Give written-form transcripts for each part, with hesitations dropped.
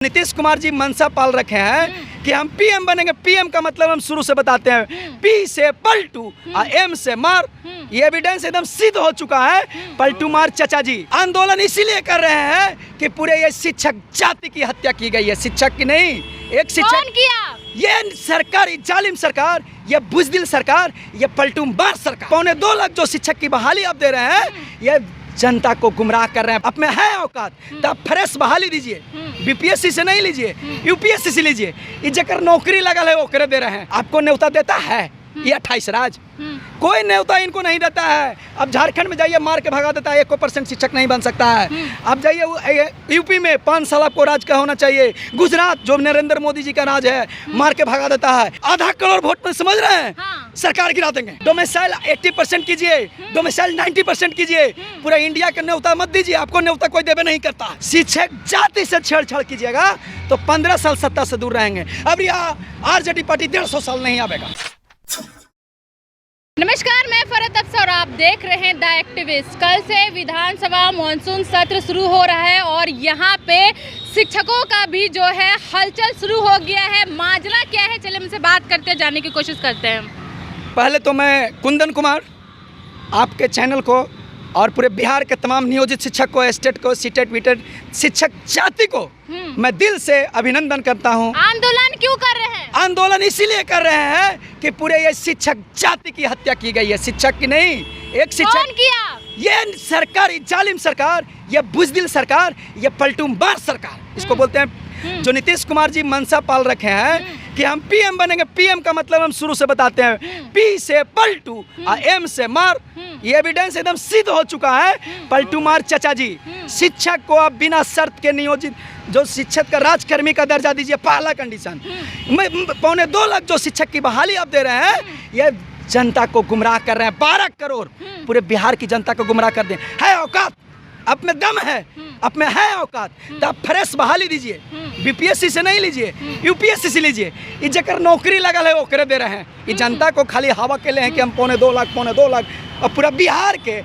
नीतीश कुमार जी मनसा पाल रखे हैं कि हम पीएम बनेंगे। पीएम का मतलब हम शुरू से बताते हैं, पी से पलटू और एम से मार। ये एविडेंस एकदम सिद्ध हो चुका है। पलटू मार चचा जी आंदोलन इसीलिए कर रहे हैं कि पूरे ये शिक्षक जाति की हत्या की गई है। शिक्षक की नहीं, एक शिक्षक किया। ये सरकार, जालिम सरकार, ये बुजदिल सरकार, ये पलटू मार सरकार। 2.25 लाख जो शिक्षक की बहाली आप दे रहे हैं, ये जनता को गुमराह कर रहे हैं। अब में है औकात तो आप फ्रेश बहाली दीजिए, बीपीएससी से नहीं लीजिए, यूपीएससी से लीजिए। ये जकर नौकरी लगल है ओकरे दे रहे हैं। आपको न्योता देता है ये 28 राज, कोई न्योता इनको नहीं देता है। अब झारखंड में जाइए मार के भगा देता है, 1% शिक्षक नहीं बन सकता है। अब जाइए यूपी में 5 साल आपको राज का होना चाहिए। गुजरात जो नरेंद्र मोदी जी का राज है, मार के भगा देता है। आधा करोड़ वोट में समझ रहे हैं, सरकार गिरा देंगे। डोमिसाइल 80% कीजिए, डोमिसाइल 90% कीजिए। पूरा इंडिया का न्योता मत दीजिए, आपको न्योता कोई देवे नहीं करता। शिक्षक जाति से छेड़छाड़ कीजिएगा तो 15 साल सत्ता से दूर रहेंगे। अब यहाँ आरजेडी पार्टी 150 साल नहीं आवेगा। नमस्कार, मैं फरहत अफसर और आप देख रहे हैं द एक्टिविस्ट। कल से विधानसभा मानसून सत्र शुरू हो रहा है और यहाँ पे शिक्षकों का भी जो है हलचल शुरू हो गया है। माजरा क्या है, चलिए हमसे बात करते हैं, जानने की कोशिश करते हैं। पहले तो मैं कुंदन कुमार आपके चैनल को और पूरे बिहार के तमाम नियोजित शिक्षक को, स्टेट को, सीटेट वीटेट शिक्षक जाति को मैं दिल से अभिनंदन करता हूं। आंदोलन क्यों कर रहे हैं? आंदोलन इसीलिए कर रहे हैं कि पूरे ये शिक्षक जाति की हत्या की गई है। शिक्षक की नहीं, एक शिक्षक। कौन किया? ये सरकार, जालिम सरकार, ये बुजदिल सरकार, ये पलटू मार सरकार, इसको बोलते हैं। जो नीतीश कुमार जी मनसा पाल रखे हैं कि हम पीएम बनेंगे। पीएम का मतलब हम शुरू से बताते हैं, पी से पलटू और एम से मार। ये एविडेंस एकदम सिद्ध हो चुका है। पलटू मार चचा जी, शिक्षक को आप बिना शर्त के नियोजित, जो शिक्षक का राजकर्मी का दर्जा दीजिए, पहला कंडीशन। 2.25 लाख जो शिक्षक की बहाली आप दे रहे हैं, ये जनता को गुमराह कर रहे हैं। 12 करोड़ पूरे बिहार की जनता को गुमराह कर दें। है औकात, अब में दम है, अब में है औकात तो आप फ्रेश बहाली दीजिए, बीपीएससी से नहीं लीजिए, यूपीएससी से लीजिए। ये जकर नौकरी लगल है ओकरे दे रहे हैं। ये जनता को खाली हवा के लिए हैं कि हम 2.25 लाख और पूरा बिहार के,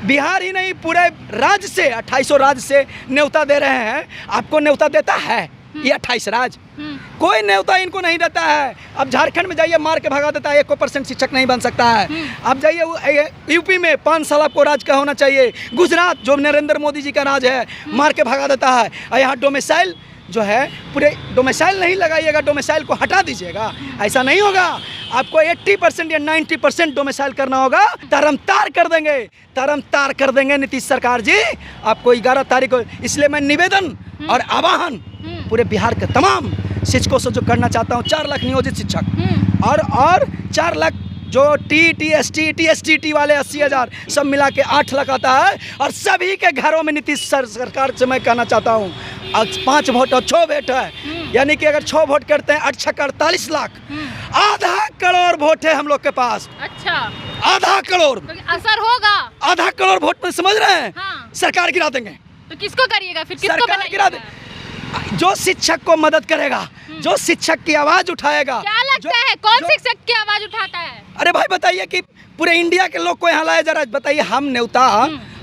बिहार ही नहीं पूरे राज्य से 2800 राज्य से न्योता दे रहे हैं। आपको न्योता देता है ये 28 राज, कोई न्योता इनको नहीं देता है। अब झारखंड में जाइए मार के भगा देता है, 1% शिक्षक नहीं बन सकता है। अब जाइए यूपी में 5 साल आपको राज का होना चाहिए। गुजरात जो नरेंद्र मोदी जी का राज है, मार के भगा देता है। और यहाँ डोमिसाइल जो है, पूरे डोमिसाइल नहीं लगाइएगा, डोमिसाइल को हटा दीजिएगा। ऐसा नहीं होगा, आपको 80% या 90% डोमिसाइल करना होगा। तरमतार कर देंगे, तरमतार कर देंगे नीतीश सरकार जी आपको 11 तारीख को। इसलिए मैं निवेदन और आह्वान पूरे बिहार के तमाम शिक्षकों से जो करना चाहता हूँ, 4 लाख नियोजित शिक्षक और 4 लाख जो टीएसटी वाले 80,000 सब मिला के 8 लाख आता है। और सभी के घरों में नीतीश सरकार से मैं कहना चाहता हूँ, 5 वोट और 6 वोट है, यानी कि अगर 6 वोट करते हैं 8 48 लाख, आधा करोड़ वोट है हम लोग के पास। अच्छा, आधा करोड़ तो असर होगा। आधा करोड़ वोट में समझ रहे हैं, सरकार गिरा देंगे। तो किसको करिएगा फिर? किसको सरकार गिरा दे, जो शिक्षक को मदद करेगा, जो शिक्षक की आवाज उठाएगा। क्या लगता है कौन शिक्षक की आवाज उठाता है? अरे भाई बताइए कि पूरे इंडिया के लोग को यहाँ लाया जरा बताइए। हम न्योता,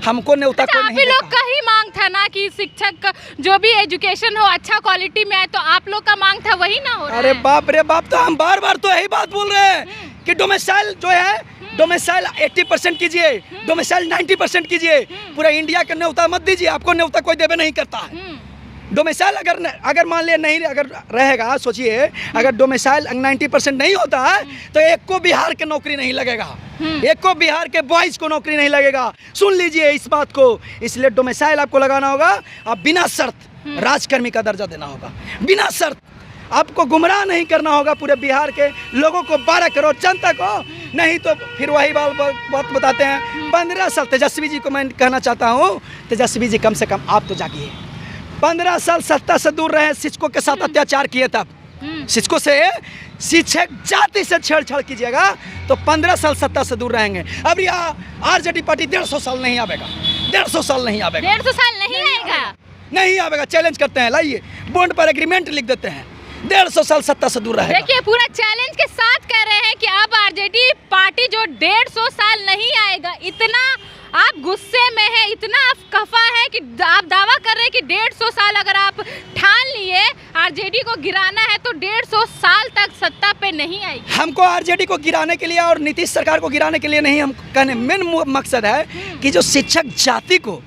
हमको न्योता को नहीं देता। आप लोग का ही मांग था ना कि शिक्षक का जो भी एजुकेशन हो अच्छा क्वालिटी में आए, तो आप लोग का मांग था, वही ना हो रहा है? अरे बाप रे बाप, तो हम बार बार तो यही बात बोल रहे हैं कि डोमिसाइल जो है, डोमिसाइल 80% कीजिए, डोमिसाइल 90% कीजिए। पूरा इंडिया का न्योता मत दीजिए, आपको न्योता कोई देवे नहीं करता है। डोमिसाइल अगर मान लिया नहीं अगर रहेगा, सोचिए अगर डोमिसाइल 90% नहीं होता है तो एक को बिहार के नौकरी नहीं लगेगा, एक को बिहार के बॉयज को नौकरी नहीं लगेगा। सुन लीजिए इस बात को। इसलिए डोमिसाइल आपको लगाना होगा, आप बिना शर्त राजकर्मी का दर्जा देना होगा, बिना शर्त। आपको गुमराह नहीं करना होगा पूरे बिहार के लोगों को, 12 करोड़ जनता को। नहीं तो फिर वही बात बताते हैं। 15 साल तेजस्वी जी को मैं कहना चाहता हूँ, तेजस्वी जी कम से कम आप तो जागिए। 15 साल सत्ता से दूर रहे, शिक्षकों के साथ अत्याचार किए, तब शिक्षकों से, शिक्षक जाति से छेड़छाड़ कीजिएगा तो 15 साल सत्ता से दूर रहेंगे। अब यहाँ आरजेडी पार्टी 150 साल नहीं आवेगा, 150 साल नहीं आवेगा, 150 साल नहीं आएगा, नहीं आवेगा। चैलेंज करते हैं, लाइए बॉन्ड पर एग्रीमेंट लिख देते हैं, 150 साल सत्ता से दूर रहेगा। देखिए पूरा चैलेंज के साथ कह रहे हैं कि अब आरजेडी पार्टी जो 150 साल नहीं आएगा। इतना आप गुस्से में हैं, इतना आप खफा है कि आप दावा कर रहे हैं कि 150 साल अगर आप ठान लिए आरजेडी को गिराना है तो 150 साल तक सत्ता पे नहीं आएगी। हमको आरजेडी को गिराने के लिए और नीतीश सरकार को गिराने के लिए नहीं, हम कहने मेन मकसद है कि जो शिक्षक जाति को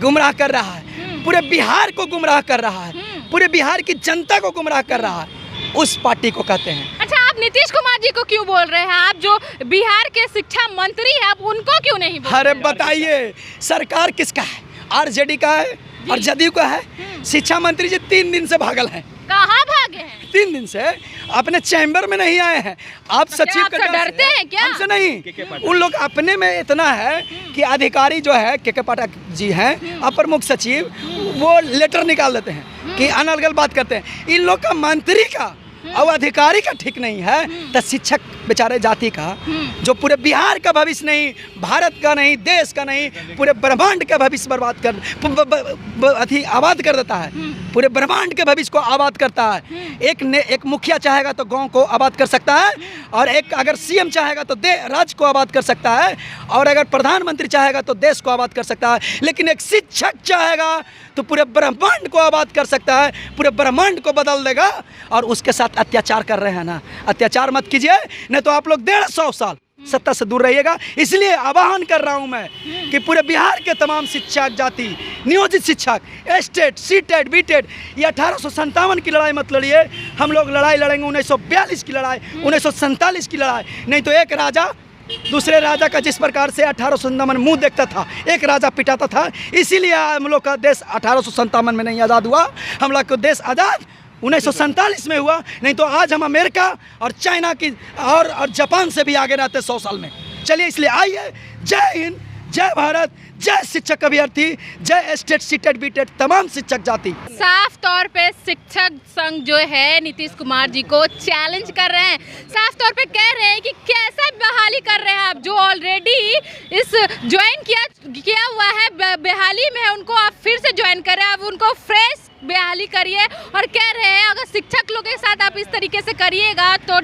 गुमराह कर रहा है, पूरे बिहार को गुमराह कर रहा है, पूरे बिहार की जनता को गुमराह कर रहा है, उस पार्टी को कहते हैं। अच्छा, आप नीतीश कुमार जी को क्यों बोल रहे हैं? आप जो बिहार के शिक्षा मंत्री हैं, आप उनको क्यों नहीं बोल रहे? अरे बताइए, सरकार किसका है? आरजेडी का है और जदयू का है। शिक्षा मंत्री जी 3 दिन से भागल हैं। कहाँ भागे हैं? 3 दिन से अपने चैम्बर में नहीं आए हैं। आप सचिव आपसे डरते हैं क्या? हमसे नहीं, उन लोग अपने में इतना है कि अधिकारी जो है के पाठक जी हैं, अपर मुख्य सचिव, वो लेटर निकाल देते हैं कि अनर्गल बात करते हैं। इन लोग का मंत्री का और अधिकारी का ठीक नहीं है, तो शिक्षक बेचारे जाति का, जो पूरे बिहार का भविष्य नहीं, भारत का नहीं, देश का नहीं, पूरे ब्रह्मांड का भविष्य बर्बाद कर आबाद कर देता है, पूरे ब्रह्मांड के भविष्य को आबाद करता है। एक मुखिया चाहेगा तो गांव को आबाद कर सकता है, और एक अगर सीएम चाहेगा तो राज्य को आबाद कर सकता है, और अगर प्रधानमंत्री चाहेगा तो देश को आबाद कर सकता है। लेकिन एक शिक्षक चाहेगा तो पूरे ब्रह्मांड को आबाद कर सकता है, पूरे ब्रह्मांड को बदल देगा। और उसके साथ अत्याचार कर रहे हैं ना, अत्याचार मत कीजिए, नहीं तो आप लोग 150 साल सत्ता से दूर रहिएगा। इसलिए आह्वान कर रहा हूं मैं कि पूरे बिहार के तमाम शिक्षक जाति, नियोजित शिक्षक, एस्टेट, सीटेट, बीटेट, ये 1857 की लड़ाई मत लड़िए। हम लोग लड़ाई लड़ेंगे 1942 की लड़ाई, 1947 की लड़ाई। नहीं तो एक राजा दूसरे राजा का जिस प्रकार से 1857 मुंह देखता था, एक राजा पिटाता था, इसीलिए हम लोग का देश 1857 में नहीं आज़ाद हुआ। हम लोग का देश आज़ाद 1947 में हुआ। नहीं तो आज हम अमेरिका और चाइना की और जापान से भी आगे रहते 100 साल में। चलिए, इसलिए आइए। जय हिंद, जय भारत, जय शिक्षक अभ्यर्थी, जय एस्टेट, सीटेट, बीटेट, तमाम शिक्षक जाति। साफ तौर पे शिक्षक संघ जो है नीतीश कुमार जी को चैलेंज कर रहे हैं, साफ तौर पे कह रहे हैं कि कैसे बहाली कर रहे हैं आप, जो ऑलरेडी इस ज्वाइन किया हुआ है, बहाली में है, उनको आप फिर से ज्वाइन करें, आप उनको फ्रेश बहाली करिए। और कह रहे हैं अगर शिक्षक लोगों के साथ आप इस तरीके से करिएगा तो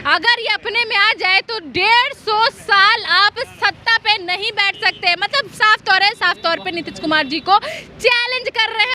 अगर ये अपने में आ जाए तो 150 साल आप सत्ता पे नहीं बैठ सकते। मतलब साफ तौर पे नीतीश कुमार जी को चैलेंज कर रहे हैं।